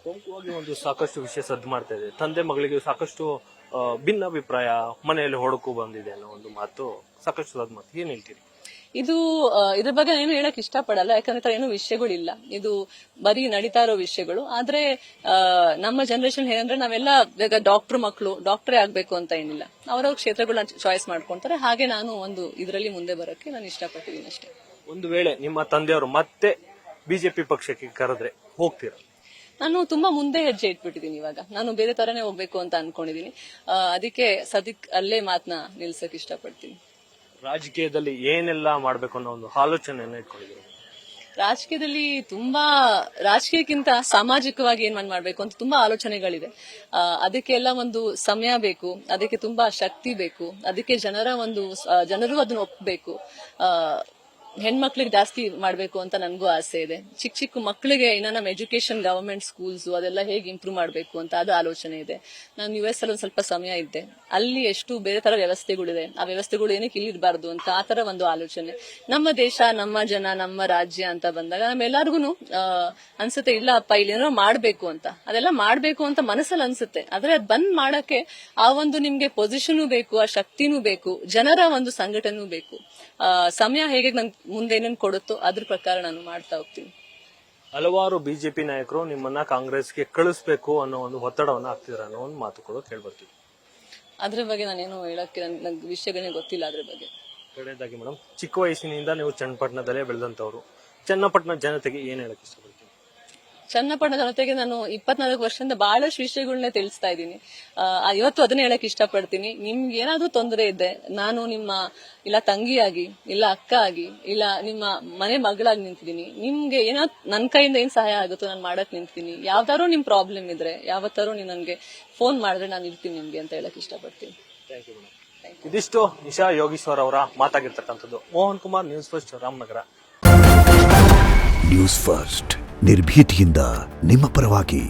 ಪ್ರಮುಖವಾಗಿ ಒಂದು ಸಾಕಷ್ಟು ವಿಷಯ ಸದ್ದು ಮಾಡ್ತಾ ಇದೆ. ತಂದೆ ಮಗಳಿಗೆ ಸಾಕಷ್ಟು ಭಿನ್ನಾಭಿಪ್ರಾಯ ಮನೆಯಲ್ಲಿ ಹೊಡಕು ಬಂದಿದೆ ಅನ್ನೋ ಒಂದು ಮಾತು ಸಾಕಷ್ಟು ಸದ್ದು ಮಾತು. ಏನ್ ಹೇಳ್ತೀರಿ? ಇದು ಇದ್ರ ಬಗ್ಗೆ ಏನು ಹೇಳಕ್ ಇಷ್ಟಪಡಲ್ಲ, ಯಾಕಂದ್ರೆ ಏನು ವಿಷಯಗಳಿಲ್ಲ, ಇದು ಬರೀ ನಡೀತಾ ಇರೋ ವಿಷಯಗಳು. ಆದ್ರೆ ನಮ್ಮ ಜನರೇಷನ್ ಏನಂದ್ರೆ ನಾವೆಲ್ಲ ಈಗ ಡಾಕ್ಟರ್ ಮಕ್ಕಳು ಡಾಕ್ಟರೇ ಆಗ್ಬೇಕು ಅಂತ ಏನಿಲ್ಲ, ಅವರವ್ರ ಕ್ಷೇತ್ರಗಳನ್ನ ಚಾಯ್ಸ್ ಮಾಡ್ಕೊಂತಾರೆ. ಹಾಗೆ ನಾನು ಒಂದು ಇದರಲ್ಲಿ ಮುಂದೆ ಬರೋಕೆ ನಾನು ಇಷ್ಟಪಟ್ಟಿದ್ದೀನಿ ಅಷ್ಟೇ. ಒಂದು ವೇಳೆ ನಿಮ್ಮ ತಂದೆಯವರು ಮತ್ತೆ ಬಿಜೆಪಿ ಪಕ್ಷಕ್ಕೆ ಕರೆದ್ರೆ ಹೋಗ್ತೀರಾ? ನಾನು ತುಂಬಾ ಮುಂದೆ ಹೆಜ್ಜೆ ಇಟ್ಬಿಟ್ಟಿದ್ದೀನಿ. ಇವಾಗ ನಾನು ಬೇರೆ ತರನೇ ಹೋಗ್ಬೇಕು ಅಂತ ಅನ್ಕೊಂಡಿದೀನಿ. ಅದಕ್ಕೆ ಸದ್ಯಕ್ಕೆ ಅಲ್ಲೇ ಮಾತನ್ನ ನಿಲ್ಸಕ್ ಇಷ್ಟಪಡ್ತೀನಿ. ರಾಜಕೀಯದಲ್ಲಿ ಏನೆಲ್ಲ ಮಾಡ್ಬೇಕು ಅನ್ನೋ ಒಂದು ಆಲೋಚನೆಯನ್ನ ಇಟ್ಕೊಂಡಿದ್ದೀರಿ? ರಾಜಕೀಯದಲ್ಲಿ ರಾಜಕೀಯಕ್ಕಿಂತ ಸಾಮಾಜಿಕವಾಗಿ ಏನ್ ಮಾಡ್ಬೇಕು ಅಂತ ತುಂಬಾ ಆಲೋಚನೆಗಳಿದೆ. ಅದಕ್ಕೆಲ್ಲ ಒಂದು ಸಮಯ ಬೇಕು, ಅದಕ್ಕೆ ತುಂಬಾ ಶಕ್ತಿ ಬೇಕು, ಅದಕ್ಕೆ ಜನರು ಅದನ್ನ ಒಪ್ಪಬೇಕು. ಹೆಣ್ಮಕ್ಳಿಗೆ ಜಾಸ್ತಿ ಮಾಡ್ಬೇಕು ಅಂತ ನನ್ಗೂ ಆಸೆ ಇದೆ. ಚಿಕ್ಕ ಚಿಕ್ಕ ಮಕ್ಕಳಿಗೆ ಇನ್ನ ನಮ್ಮ ಎಜುಕೇಶನ್ ಗವರ್ಮೆಂಟ್ ಸ್ಕೂಲ್ಸ್ ಅದೆಲ್ಲ ಹೇಗೆ ಇಂಪ್ರೂವ್ ಮಾಡ್ಬೇಕು ಅಂತ ಅದು ಆಲೋಚನೆ ಇದೆ. ನಾನು US ಅಲ್ಲಿ ಸ್ವಲ್ಪ ಸಮಯ ಇದ್ದೆ, ಅಲ್ಲಿ ಎಷ್ಟು ಬೇರೆ ತರ ವ್ಯವಸ್ಥೆಗಳಿದೆ, ಆ ವ್ಯವಸ್ಥೆಗಳು ಏನಕ್ಕೆ ಇಲ್ಲಿ ಇರಬಾರ್ದು ಅಂತ ಆ ತರ ಒಂದು ಆಲೋಚನೆ. ನಮ್ಮ ದೇಶ, ನಮ್ಮ ಜನ, ನಮ್ಮ ರಾಜ್ಯ ಅಂತ ಬಂದಾಗ ನಮ್ಮೆಲ್ಲರಿಗೂ ಅನ್ಸುತ್ತೆ ಇಲ್ಲ ಅಪ್ಪ ಇಲ್ಲಿ ಏನೋ ಮಾಡ್ಬೇಕು ಅಂತ, ಅದೆಲ್ಲ ಮಾಡ್ಬೇಕು ಅಂತ ಮನಸ್ಸಲ್ಲಿ ಅನ್ಸುತ್ತೆ. ಆದ್ರೆ ಅದ್ ಬಂದ್ ಮಾಡಕ್ಕೆ ಆ ಒಂದು ನಿಮ್ಗೆ ಪೊಸಿಷನ್ ಬೇಕು, ಆ ಶಕ್ತಿನೂ ಬೇಕು, ಜನರ ಒಂದು ಸಂಘಟನೆ ಬೇಕು. ಸಮಯ ಹೇಗೆ ನನ್ ಮುಂದೆ ಏನೇನು ಕೊಡುತ್ತೋ ಅದ್ರ ಪ್ರಕಾರ ನಾನು ಮಾಡ್ತಾ ಹೋಗ್ತೀನಿ. ಹಲವಾರು ಬಿಜೆಪಿ ನಾಯಕರು ನಿಮ್ಮನ್ನ ಕಾಂಗ್ರೆಸ್ಗೆ ಕಳಿಸ್ಬೇಕು ಅನ್ನೋ ಒಂದು ಒತ್ತಡವನ್ನ ಹಾಕ್ತಿದ್ರ ಅನ್ನೋ ಒಂದು ಮಾತು ಕೂಡ ಕೇಳ್ಬರ್ತೀವಿ. ಅದ್ರ ಬಗ್ಗೆ ನಾನೇನು ಹೇಳಕ್ಕೆ ನಂಗೆ ವಿಷಯಗಳೇ ಗೊತ್ತಿಲ್ಲ ಅದ್ರ ಬಗ್ಗೆ. ಕಡೆಯದಾಗಿ ಮೇಡಮ್, ಚಿಕ್ಕ ವಯಸ್ಸಿನಿಂದ ನೀವು ಚನ್ನಪಟ್ಟಣದಲ್ಲೇ ಬೆಳೆದಂತವ್ರು, ಚನ್ನಪಟ್ಟಣ ಜನತೆಗೆ ಏನ್ ಹೇಳಕ್ ಇಷ್ಟಪಡ್ತೀವಿ? ಚನ್ನಪಟ್ಟಣ ಜನತೆಗೆ ನಾನು 24 ವರ್ಷದಿಂದ ಬಹಳಷ್ಟು ವಿಷಯಗಳನ್ನೇ ತಿಳಿಸ್ತಾ ಇದ್ದೀನಿ. ಇವತ್ತು ಅದನ್ನ ಹೇಳಕ್ ಇಷ್ಟಪಡ್ತೀನಿ. ನಿಮ್ಗೆ ಏನಾದ್ರೂ ತೊಂದರೆ ಇದ್ದೆ, ನಾನು ನಿಮ್ಮ ಇಲ್ಲ ತಂಗಿಯಾಗಿ, ಇಲ್ಲ ಅಕ್ಕ ಆಗಿ, ಇಲ್ಲ ನಿಮ್ಮ ಮನೆ ಮಗಳಾಗಿ ನಿಂತಿದ್ದೀನಿ. ನಿಮ್ಗೆ ಏನಾದ್ರು ನನ್ನ ಕೈಯಿಂದ ಏನ್ ಸಹಾಯ ಆಗುತ್ತೋ ನಾನು ಮಾಡಕ್ ನಿಂತೀನಿ. ಯಾವ್ದಾದ್ರು ನಿಮ್ ಪ್ರಾಬ್ಲಮ್ ಇದ್ರೆ ಯಾವತ್ತಾರು ನೀವು ನನ್ಗೆ ಫೋನ್ ಮಾಡಿದ್ರೆ ನಾನು ಇರ್ತೀನಿ ನಿಮ್ಗೆ ಅಂತ ಹೇಳಕ್ ಇಷ್ಟಪಡ್ತೀನಿ. ಇದಿಷ್ಟು ನಿಶಾ ಯೋಗೀಶ್ವರ್ ಅವರ ಮಾತಾಗಿರ್ತಕ್ಕಂಥದ್ದು. Mohan Kumar, news first, Ramanagara. News first ನಿರ್ಭೀತಿಯಿಂದ ನಿಮ್ಮ ಪರವಾಗಿ.